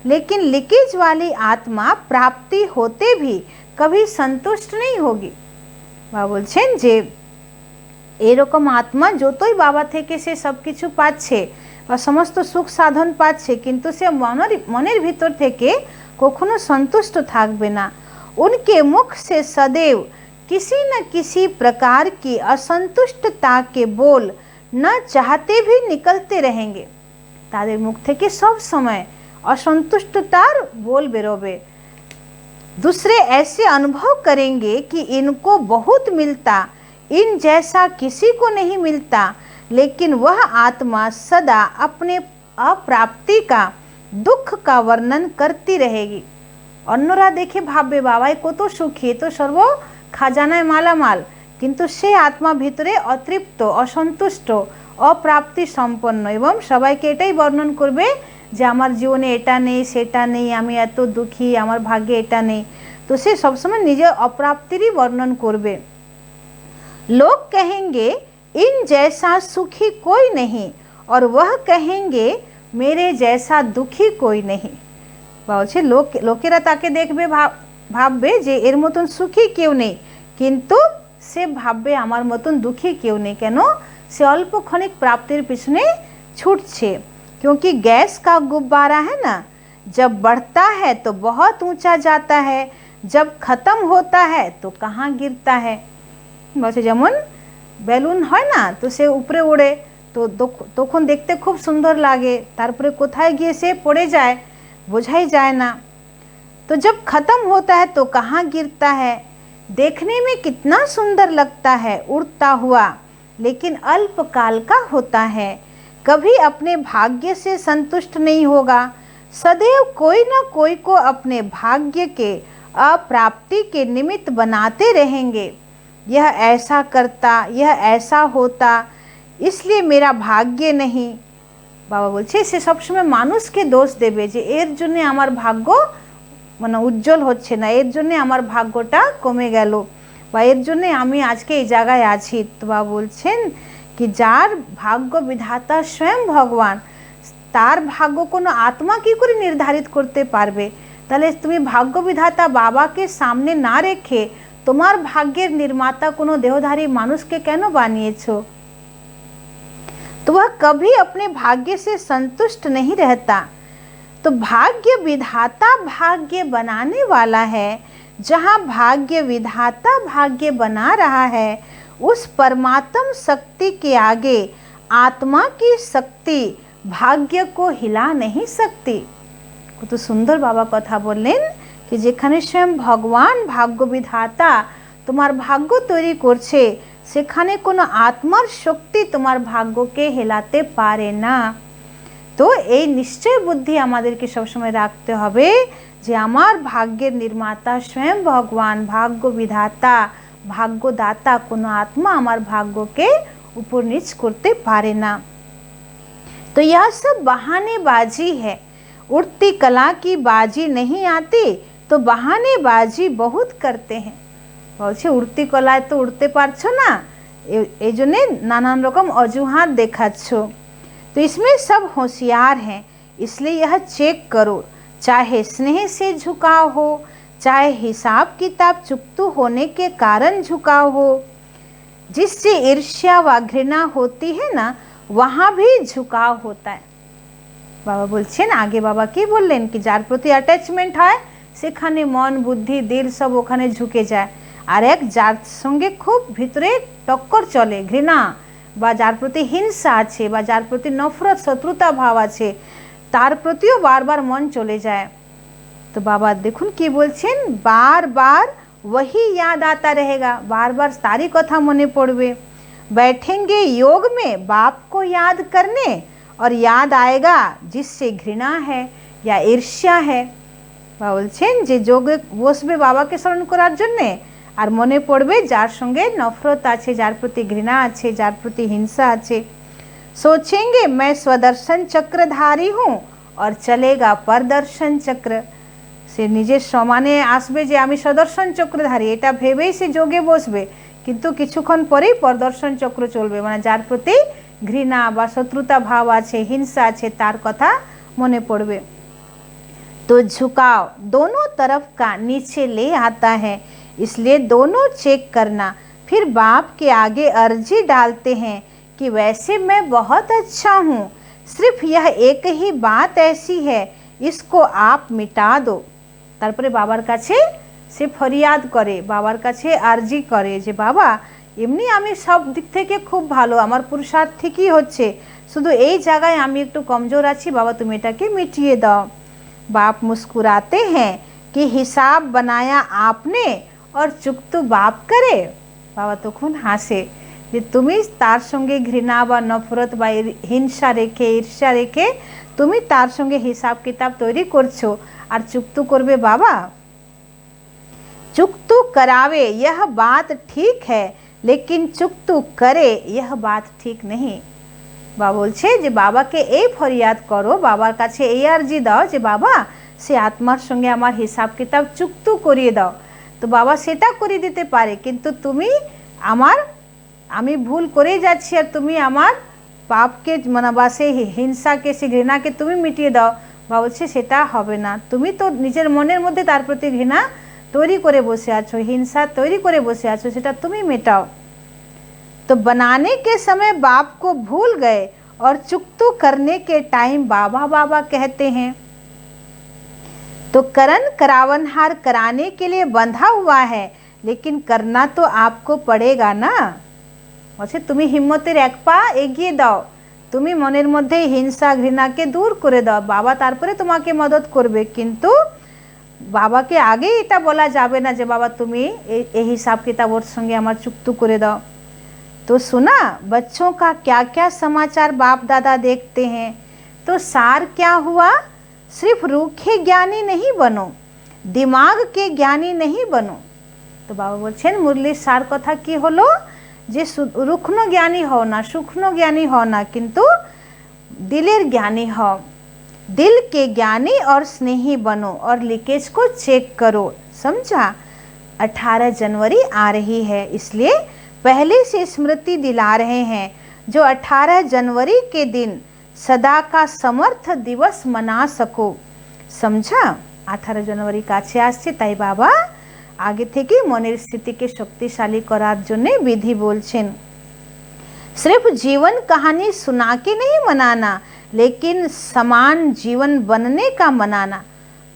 लेकिन लीकेज वाली आत्मा प्राप्ति होते भी कभी संतुष्ट नहीं होगी। বাবা বলছেন যে এরকম আত্মা যতই বাবা থেকে সে সব কিছু পাচ্ছে বা সমস্ত সুখ সাধন পাচ্ছে কিন্তু সে মনের ভিতর থেকে কখনো সন্তুষ্ট থাকবে না। उनके मुख से सदैव किसी न किसी प्रकार की असंतुष्टता के बोल न चाहते भी निकलते रहेंगे। তাদের মুখ থেকে সব সময় असंतुष्टतार बोल बेरोबे। दूसरे ऐसे अनुभव करेंगे कि इनको बहुत मिलता, इन जैसा किसी को नहीं मिलता, लेकिन वह आत्मा सदा अपने अप्राप्ति का दुख का वर्णन करती रहेगी। অন্যরা দেখে ভাববে বাবাই কত সুখী, তো সর্ব খাজানায় মালামাল, কিন্তু সে আত্মা ভিতরে অতৃপ্ত, অসন্তুষ্ট, অপ্রাপ্তি সম্পন্ন এবং সবাইকে এটাই বর্ণন করবে যে আমার জীবনে এটা নেই সেটা নেই, আমি এত দুঃখী, আমার ভাগ্যে এটা নেই। তো সে সবসময় নিজের অপ্রাপ্তিরই বর্ণন করবে। लोग कहेंगे इन जैसा सुखी कोई नहीं और वह कहेंगे मेरे जैसा दुखी कोई नहीं। বলছে লোকেরা তাকে দেখবে ভাববে যে এর মতন সুখী কেউ নেই, কিন্তু সে ভাববে আমার মতন দুঃখী কেউ নেই। কেন? সে অল্প ক্ষণিক প্রাপ্তির পিছনে ছুটছে। क्योंकि गैस का गुब्बारा है ना, जब बढ़ता है तो बहुत ऊंचा जाता है, जब ख़त्म होता है तो कहाँ गिरता है। বলছে যেমন বেলুন হয় না, তো সে উপরে ওড়ে, তো তখন দেখতে খুব সুন্দর লাগে, তারপরে কোথায় গিয়ে সে পড়ে যায় বোঝাই যায় না। तो जब ख़त्म होता है तो कहाँ गिरता है, देखने में कितना सुंदर लगता है उड़ता हुआ, लेकिन अल्पकाल का होता है, कभी अपने भाग्य से संतुष्ट नहीं होगा, सदैव कोई न कोई को अपने भाग्य के अप्राप्ति के निमित्त बनाते रहेंगे। यह ऐसा करता, यह ऐसा होता, इसलिए मेरा भाग्य नहीं। बाबा बोलছে সে সবসময় মানুষকে দোষ দেবে যে এর জন্য আমার ভাগ্য মানে উজ্জ্বল হচ্ছে না, এর জন্য আমার ভাগ্যটা কমে গেল, বা এর জন্য আমি আজকে এই জায়গায় আছি। তো বাবা বলছেন কি যার ভাগ্য বিধাতা স্বয়ং ভগবান, তার ভাগ্য কোনো আত্মা কি করে নির্ধারিত করতে পারবে? তাহলে তুমি ভাগ্য বিধাতা বাবাকে সামনে না রেখে তোমার ভাগ্যের নির্মাতা কোনো দেহধারী মানুষকে কেন বানিয়েছো? तो वह कभी अपने भाग्य से संतुष्ट नहीं रहता। तो भाग्य विधाता भाग्य बनाने वाला है। जहाँ भाग्य विधाता भाग्य बना रहा है, उस परमात्म शक्ति के आगे आत्मा की शक्ति भाग्य को हिला नहीं सकती। तो सुंदर बाबा कथा बोलें कि जेखाने स्वयं भगवान भाग्य विधाता तुम्हार भाग्य तैरी करछे, সেখানে কোনো আত্মার শক্তি তোমার ভাগ্যকে হেলাতে পারে না। তো এই নিশ্চয় বুদ্ধি আমাদেরকে সবসময় রাখতে হবে যে আমার ভাগ্যের নির্মাতা স্বয়ং ভগবান, ভাগ্য বিধাতা, ভাগ্যদাতা, কোনো আত্মা আমার ভাগ্যকে উপর নিচ করতে পারে না। तो यह सब बहानेबाजी है। उड़ती कला की बाजी नहीं आती, तो बहानेबाजी बहुत करते हैं। বলছে উড়তি কলায় তো উড়তে পারছো না, এই জন্য নানান রকম অজুহাত দেখাচ্ছ। तो इसमें सब होशियार हैं, इसलिए यह चेक करो, चाहे स्नेह से झुकाव हो, चाहे हिसाब किताब चुकतू होने के कारण झुकाव हो। जिससे ईर्ष्या व घृणा होती है ना, वहाँ भी झुकाव होता है। বাবা বলছেন, আগে বাবা কি বললেন কি যার প্রতি অ্যাটাচমেন্ট হয় সেখানে মন বুদ্ধি দিল সব ওখানে ঝুঁকে যায়। আর এক যার সঙ্গে খুব ভিতরে টক্কর চলে, ঘৃণা বা যার প্রতি হিংসা আছে বা যার প্রতি নফরত শত্রুতা ভাব আছে, তার প্রতিও বারবার মন চলে যায়। তো বাবা দেখুন কি বলছেন, বার বার वही याद आता रहेगा, बार बार तारी कथा मने पड़वे। बैठेंगे योग में बाप को याद करने, और याद आएगा जिससे घृणा है या ईर्ष्या है। বলছেন যে যোগে বসবে বাবাকে স্মরণ করার জন্যে, আর মনে পড়বে যার সঙ্গে নফরত আছে, যার প্রতি ঘৃণা আছে, যার প্রতি হিংসা আছে। सोचेंगे मैं स्वदर्शन चक्रधारी हूँ और चलेगा परदर्शन चक्र। সে নিজের সমানে আসবে যে আমি সদর্শন চক্রধারী, এটা ভেবেই সে যোগে বসবে, কিন্তু কিছুক্ষণ পরেই পরদর্শন চক্র চলবে, মানে যার প্রতি ঘৃণা বা শত্রুতা ভাব আছে, হিংসা আছে, তার কথা মনে পড়বে। तो झुकाव दोनों तरफ का नीचे ले आता है, इसलिए दोनों चेक करना। फिर बाप के आगे अर्जी डालते हैं कि वैसे मैं बहुत अच्छा हूँ, सिर्फ यह एक ही बात ऐसी है, इसको आप मिटा दो। তারপরে বাবার কাছে সে ফরিয়াদ করে, বাবার কাছে আরজি করে যে বাবা এমনি আমি সব দিক থেকে খুব ভালো, আমার পুরুষার্থ ঠিকই হচ্ছে, শুধু এই জায়গায় আমি একটু কমজোর আছি, বাবা তুমি এটাকে মিটিয়ে দাও। बाप मुस्कुराते हैं कि हिसाब बनाया आपने और चुकतू बाप करे। बाबा তখন হাসে যে তুমি তার সঙ্গে ঘৃণা বা নফরত বা হিংসা রেখে ঈর্ষা রেখে তুমি তার সঙ্গে হিসাব কিতাব তৈরি করছো, আর চুক্তু করবে বাবা। चुकतू करावे यह बात ठीक है, लेकिन चुकतू करे यह बात ठीक नहीं। বাবা বলছে যে বাবাকে এই ফরিয়াদ করো, বাবার কাছে এই আর্জি দাও যে বাবা সে আত্মার সঙ্গে আমার হিসাব কিতাব চুক্তু করিয়ে দাও। তো বাবা সেটা করিয়ে দিতে পারে, কিন্তু তুমি আমি ভুল করেই যাচ্ছি আর তুমি আমার পাপকে মানে বা সেই হিংসাকে সে ঘৃণাকে তুমি মিটিয়ে দাও। বাবা বলছে সেটা হবে না, তুমি তো নিজের মনের মধ্যে তার প্রতি ঘৃণা তৈরি করে বসে আছো, হিংসা তৈরি করে বসে আছো, সেটা তুমি মেটাও। तो बनाने के समय बाप को भूल गए और चुकतू करने के टाइम बाबा बाबा कहते हैं। तो करण करावनहार कराने के लिए बंधा हुआ है, लेकिन करना तो आपको पड़ेगा ना। বলছে তুমি হিম্মতের এক পা এগিয়ে দাও, তুমি মনের মধ্যে হিংসা ঘৃণাকে দূর করে দাও, বাবা তারপরে তোমাকে মদত করবে, কিন্তু বাবাকে আগে এটা বলা যাবে না যে বাবা তুমি এই হিসাব কিতাব ওর সঙ্গে আমার চুক্তু করে দাও। तो सुना बच्चों का क्या क्या समाचार बाप दादा देखते हैं। तो सार क्या हुआ, सिर्फ रूखे ज्ञानी नहीं बनो, दिमाग के ज्ञानी नहीं बनो। तो बाबा बोलছেন मुरलीर सार कथा कि हलो जे रुखनो ज्ञानी हो ना, सूक्ष्म ज्ञानी हो ना, किंतु दिलेर ज्ञानी हो। दिल के ज्ञानी और स्नेही बनो और लीकेज को चेक करो। समझा? 18 जनवरी आ रही है, इसलिए पहले से स्मृति दिला रहे हैं जो 18 जनवरी के दिन सदा का समर्थ दिवस मना सको। समझा? 18 जनवरी কাছে আসছে, তাই বাবা आगे থেকে মনের স্থিতিকে শক্তিশালী করার জন্য विधि बोलছেন। सिर्फ जीवन कहानी सुना के नहीं मनाना, लेकिन समान जीवन बनने का मनाना।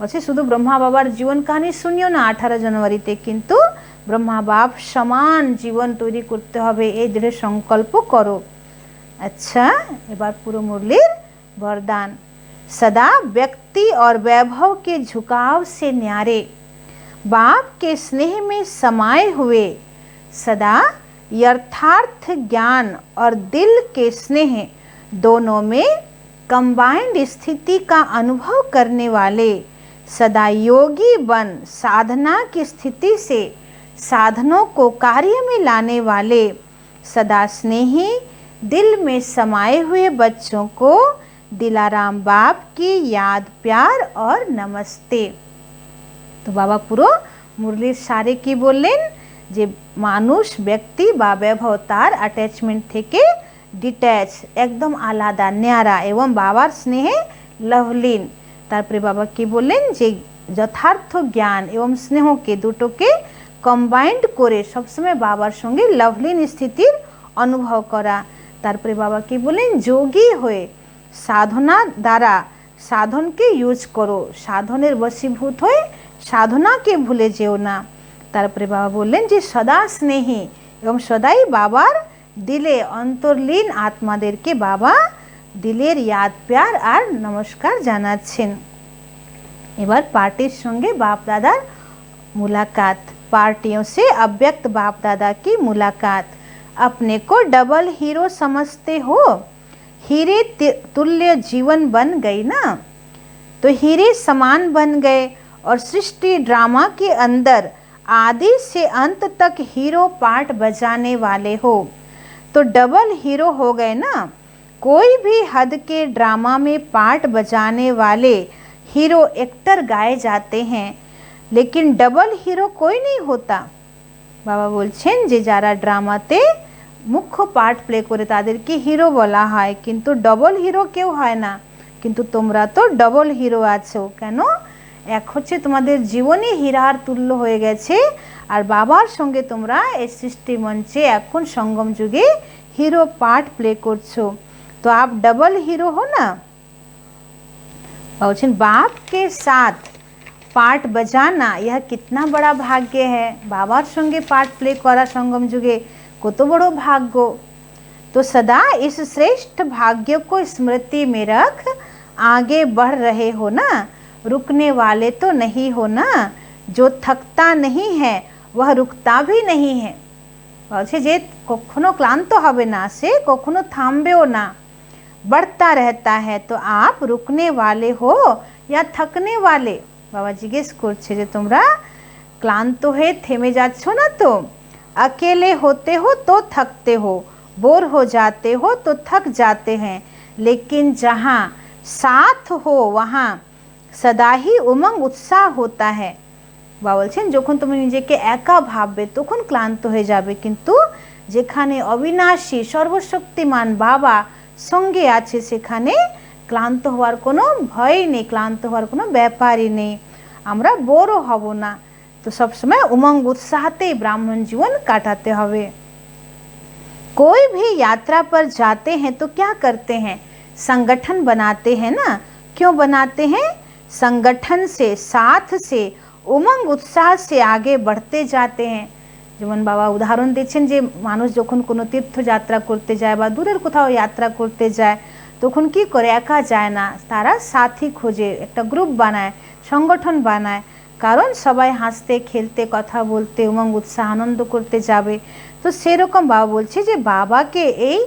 বলছে শুধু ব্রহ্মা বাবার জীবন কাহিনী শুনিও না 18 জানুয়ারিতে, কিন্তু ব্রহ্মা বাপ সমান জীবন তৈরি করতে হবে, এই দৃঢ় সংকল্প করো। अच्छा, এবার পুরো মুরলীর वरदान। सदा व्यक्ति और वैभव के झुकाव से न्यारे, बाप के स्नेह में समाये हुए, सदा यथार्थ ज्ञान और दिल के स्नेह दोनों में कंबाइंड स्थिति का अनुभव करने वाले, सदा योगी बन साधना की स्थिति से साधनों को कार्य में लाने वाले, सदा स्नेही दिल में समाये हुए बच्चों को दिलाराम बाप की याद, प्यार और नमस्ते। तो बाबा पुरो मुरलीर सारे की बोलें जे मानुष व्यक्ति बा वैभव तार अटैचमेंट थेके डिटैच एकदम आलादा न्यारा एवं बाबार स्नेहे लवलीन। तारपरे बाबा की बोलें जे यथार्थ ज्ञान एवं स्नेह के दुटोके कम्बाइंड करे सब समय बाबार संगे लवलीन स्थितिर अनुभव करा। तारपरे बाबा की बोलें जोगी हुए साधना द्वारा साधन के यूज करो, साधनेर वशीभूत हुए साधना के भूले जेओ ना। तारपरे बाबा बोलें जे सदा स्नेही एवं सदाई बाबार दिले अंतरलीन आत्मादेरके बाबा दिलेर याद, प्यार और नमस्कार जानाচ্ছেন। এবার पार्टिर संगे बाप दादार मुलाकात। पार्टियों से अव्यक्त बाप दादा की मुलाकात। अपने को डबल हीरो समझते हो, हीरे तुल्य जीवन बन गई ना, तो हीरे समान बन गए और सृष्टि ड्रामा के अंदर आदि से अंत तक हीरो पार्ट बजाने वाले हो, तो डबल हीरो हो गए ना। कोई भी हद के ड्रामा में पार्ट बजाने वाले हीरो एक्टर गाए जाते हैं, लेकिन डबल हीरो कोई नहीं होता। बाबा बोलছেন যে যারা ড্রামাতে मुख्य पार्ट प्ले करे तादेरके हिरो बला है, किन्तु डबल हिरो केउ है ना। किन्तु तोमरा तो डबल हिरो आछो। केन? एक होच्छे तोमादेर जीवनी हीरार तुल्य हये गेछे और बाबार संगे तोमरा ए सृष्टि मंचे एखन संगम जुगे हिरो पार्ट प्ले करछो, तो आप डबल हिरो हो ना। बोलছেন बाप के साथ पार्ट बजाना यह कितना बड़ा भाग्य है। बाबार संगे पार्ट प्ले करा संगम जुगे कत बड़ो भाग्य। तो सदा इस श्रेष्ठ भाग्य को स्मृति में रख आगे बढ़ रहे हो ना। रुकने वाले तो नहीं हो ना। जो थकता नहीं है वह रुकता भी नहीं है। বলছে যে কখনো ক্লান্ত হবে না, সে কখনো থামবেও না, बढ़ता रहता है। तो आप रुकने वाले हो या थकने वाले? बाबा जिज्ञेस करছে যে তোমরা ক্লান্ত হয়ে থেমে যাচ্ছ না তো? अकेले होते हो तो थकते हो, बोर हो जाते हो तो थक जाते हैं, लेकिन जहाँ साथ हो वहाँ सदा ही उमंग उत्साह होता है। बाबा बोलছেন যখন তুমি নিজেকে একা ভাববে তখন ক্লান্ত হয়ে যাবে, কিন্তু যেখানে অবিনাশী সর্বশক্তিমান বাবা সঙ্গে আছে সেখানে ক্লান্ত হওয়ার কোনো ভয় নেই, ক্লান্ত হওয়ার কোনো ব্যাপারই নেই। আমরা বোরও হব না। तो सब समय उमंग उत्साहते ब्राह्मण जीवन काटाते हवे। कोई भी यात्रा पर जाते हैं तो क्या करते हैं? संगठन बनाते हैं ना। क्यों बनाते हैं? संगठन से, साथ से, उमंग उत्साह से आगे बढ़ते जाते हैं। जेमन बाबा उदाहरण दिচ্ছেন যে মানুষ যখন কোনো তীর্থযাত্রা করতে যায় বা দূরের কোথাও যাত্রা করতে যায় তখন কি করে? একা যায় না, তারা সাথী খোঁজে, একটা গ্রুপ বানায়, সংগঠন বানায়। কারণ সবাই হাসতে খেলতে কথা বলতে উমঙ্গ উৎসাহ আনন্দ করতে যাবে। তো সেরকম বাবা বলছে যে বাবাকে এই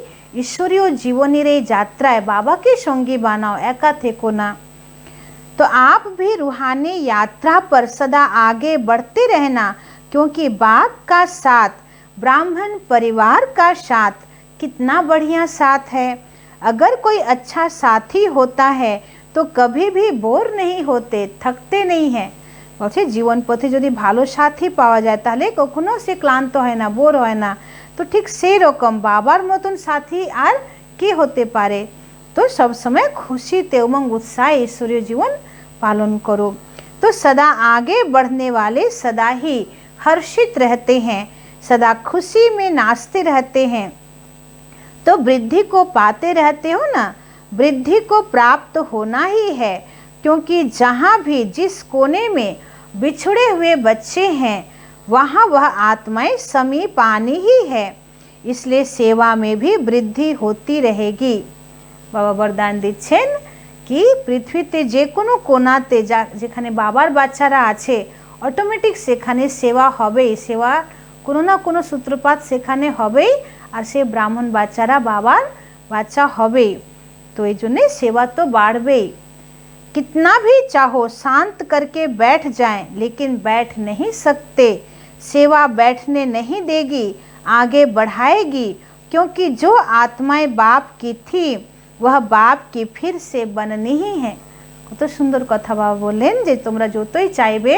ঈশ্বরীয় জীবনের এই যাত্রায় বাবাকে সঙ্গী বানাও, একা থেকো না। तो आप भी रूहानी यात्रा पर सदा आगे बढ़ते रहना, क्योंकि बाप का साथ, ब्राह्मण परिवार का साथ कितना बढ़िया साथ है। अगर कोई अच्छा साथी होता है तो कभी भी बोर नहीं होते, थकते नहीं हैं। বলছে জীবন পথে যদি ভালো সাথী পাওয়া যায় তাহলে কখনো সে ক্লান্ত হয় না, বোর হয় না। তো ঠিক সেই রকম বাবার মতন সাথী আর কে হতে পারে। तो सब समय खुशी उमंग उत्साह ईश्वरीय जीवन पालन करो। तो सदा आगे बढ़ने वाले सदा ही हर्षित रहते हैं, सदा खुशी में नाचते रहते हैं। तो वृद्धि को पाते रहते हो ना, वृद्धि को प्राप्त होना ही है, क्योंकि जहाँ भी जिस कोने में बिछड़े हुए बच्चे हैं वहाँ वह आत्माएं समीप आनी ही है। इसलिए सेवा में भी वृद्धि होती रहेगी। बाबा वरदान दिच्छेन कि पृथ्वीते जे कोनो कोनाते जेखाने बाबार बाच्चारा आछे अटोमेटिक सेखाने सेवा हबेई, सेवा कोनो ना कोनो सूत्रपात सेखाने हबेई और से ब्राह्मण बाच्चारा बाबार बाच्चा हबेई। तो এই জন্যে सेवा तो बाढ़बेई। कितना भी चाहो शांत करके बैठ जाएं, लेकिन बैठ नहीं सकते। सेवा बैठने नहीं देगी, आगे बढ़ाएगी, क्योंकि जो आत्माएं बाप की थी वह बाप की फिर से बननी ही है। কত সুন্দর কথা বাবা বললেন যে তোমরা যতই চাইবে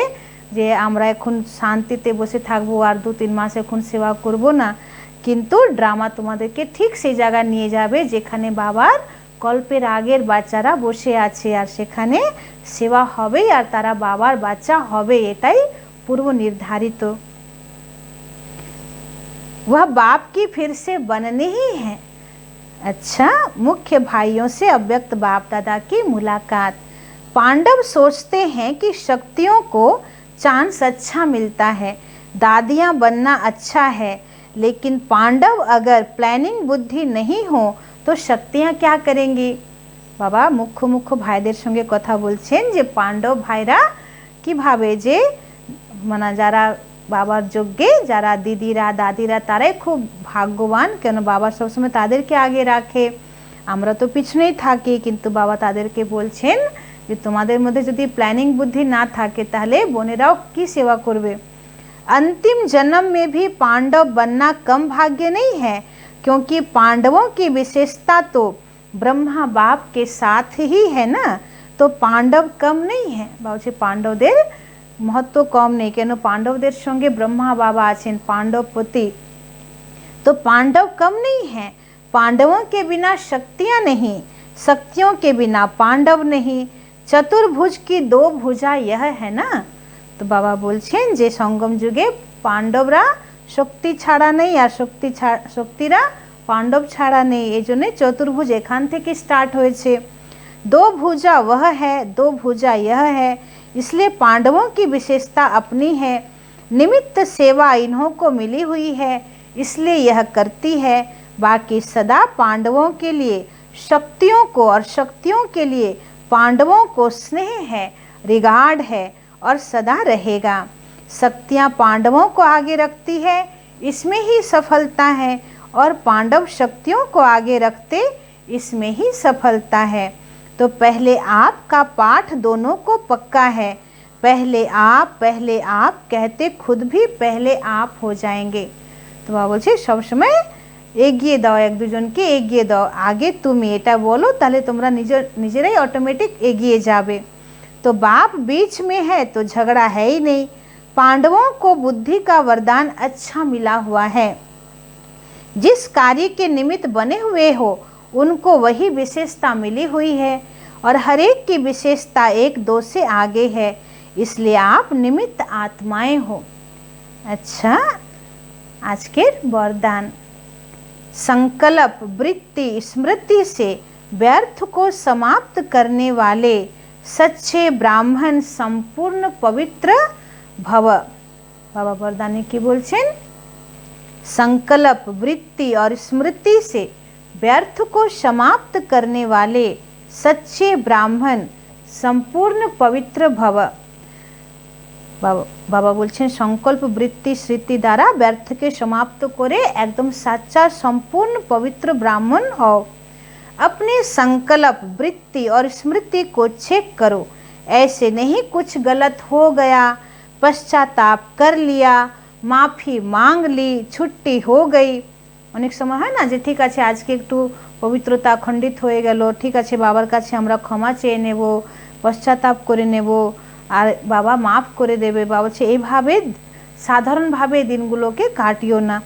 যে আমরা এখন শান্তিতে বসে থাকবো আর 2-3 মাস এখন সেবা করব না, কিন্তু ড্রামা তোমাদেরকে ঠিক সেই জায়গায় নিয়ে যাবে যেখানে বাবার কল্পের আগের বাচ্চারা বসে আছে আর সেখানে সেবা হবে আর তারা বাবার বাচ্চা হবে, এটাই পূর্ব নির্ধারিত। वह बाप की फिर से बननी ही है। अच्छा, मुख्य भाइयों से अव्यक्त बाप दादा की मुलाकात। पांडव सोचते हैं कि शक्तियों को चांस अच्छा मिलता है, दादियाँ बनना अच्छा है, लेकिन पांडव अगर प्लानिंग बुद्धि नहीं हो तो शक्तियाँ क्या करेंगी। बाबा मुख्य मुख्य भाईदेर संगे कथा बोलছেন যে पांडव भाईरा কিভাবে যে মানে যারা বাবার যোগ্যে যারা দিদিরা দাদিরা তারাই খুব ভাগ্যবান, কেন বাবা সবসময় তাদেরকে আগে রাখে, আমরা তো পিছনেই থাকি। কিন্তু বাবা তাদেরকে বলছেন যে তোমাদের মধ্যে যদি প্ল্যানিং বুদ্ধি না থাকে তাহলে বোনেরাও কি সেবা করবে। अंतिम जन्म में भी पांडव बनना कम भाग्य नहीं है, क्योंकि पांडवों की विशेषता तो ब्रह्मा बाप के साथ ही है ना। तो पांडव कम नहीं है, बाबूजी पांडवদের महत्व कम नहीं, केन पांडवদের संगे ब्रह्मा बाबा आছেন पांडवपति। तो पांडव कम नहीं है। पांडवों के बिना शक्तियाँ नहीं, शक्तियों के बिना पांडव नहीं। चतुर्भुज की 2 भुजा यह है ना। तो बाबा बोलছেন যে संगम जुगे पांडवरा शक्ति छाड़ा नहीं और शक्तिरा पांडव छाड़ा नहीं, এই জন্য चतुर्भुज এখান থেকে स्टार्ट হয়েছে। 2 भुजा वह है, 2 भुजा यह है। इसलिए पांडवों की विशेषता अपनी है, निमित्त सेवा इन्हों को मिली हुई है, इसलिए यह करती है। बाकी सदा पांडवों के लिए शक्तियों को और शक्तियों के लिए पांडवों को स्नेह है, रिगार्ड है और सदा रहेगा। शक्तियाँ पांडवों को आगे रखती है, इसमें ही सफलता है, और पांडव शक्तियों को आगे रखते इसमें ही सफलता है। तो पहले आप का पाठ दोनों को पक्का है। पहले आप कहते खुद भी पहले आप हो जाएंगे। तो बाबा बोलছে सब समय এগিয়ে দাও, এক দুজনকে এগিয়ে দাও, আগে তুমি এটা বলো তাহলে তোমরা নিজেরাই অটোমেটিক এগিয়ে যাবে। तो बाप बीच में है तो झगड़ा है ही नहीं। पांडवों को बुद्धि का वरदान अच्छा मिला हुआ है। जिस कार्य के निमित्त बने हुए हो उनको वही विशेषता मिली हुई है, और हर एक की विशेषता 1-2 से आगे है, इसलिए आप निमित्त आत्माएं हो। अच्छा, आज के वरदान। संकल्प वृत्ति स्मृति से व्यर्थ को समाप्त करने वाले सच्चे ब्राह्मण संपूर्ण पवित्र भव। बाबा वरदाने की बोलছেন संकल्प वृत्ति और स्मृति से व्यर्थ को समाप्त करने वाले सच्चे ब्राह्मण संपूर्ण पवित्र भव। बाबा बोलছেন संकल्प वृत्ति स्मृति द्वारा व्यर्थ के समाप्त करे एकदम सच्चा संपूर्ण पवित्र ब्राह्मण हो। अपने संकल्प वृत्ति और स्मृति को चेक करो, ऐसे नहीं कुछ गलत हो गया, पश्चाताप कर लिया, माफ़ी मांग ली, छुट्टी हो गई। अनेक समय है ना जे ठीक আছে আজকে একটু পবিত্রতা খণ্ডিত হয়ে গেল, ঠিক আছে বাবার কাছে আমরা ক্ষমা চেয়ে নেব, পশ্চাতাপ করে নেব আর বাবা মাফ করে দেবে। বাবা বলছে এইভাবে साधारणভাবে দিনগুলোকে काटियो ना।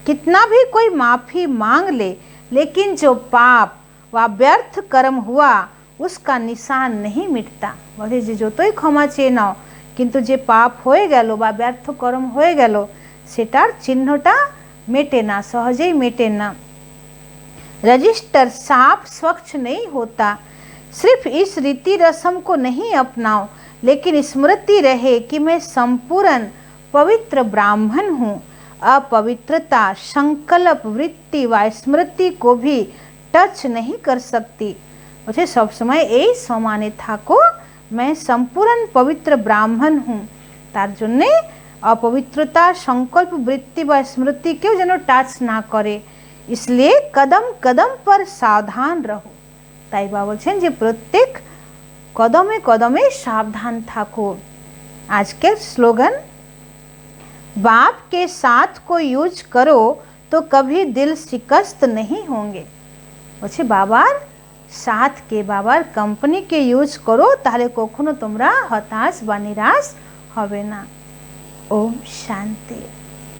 कितना भी कोई माफ़ी मांग ले, लेकिन जो पाप व व्यर्थ कर्म हुआ उसका निशान नहीं मिटता। बोले जे যতই ক্ষমা চেয়ে নাও কিন্তু যে পাপ হয়ে গেল বা ব্যর্থ কর্ম হয়ে গেল সেটার চিহ্নটা मेटे ना, सहजे मेटे ना। रजिस्टर साफ स्वच्छ नहीं होता। सिर्फ इस रीति रस्म को नहीं अपनाओ, लेकिन स्मृति रहे कि मैं संपूर्ण पवित्र ब्राह्मण हूँ। अपवित्रता संकल्प वृत्ति व स्मृति को भी टच नहीं कर सकती। मुझे सब समय यही समाने थाको मैं संपूर्ण पवित्र ब्राह्मण हूँ। तार जन्य अपवित्रता संकल्प वृत्ति व स्मृति केउ जेन टाच ना करे, इसलिए कदम कदम पर सावधान रहो। ताई बाबा बोलছেন যে प्रत्येक कदमे कदमे सावधान थाको। आज के स्लोगन, बाप के साथ को यूज करो तो कभी दिल शिकस्त नहीं होंगे। বলছে বাবার সাথকে বাবার কোম্পানিকে ইউজ করো তাহলে কখনো তোমরা হতাশ বা নিরাশ হবে না। ओम शांति।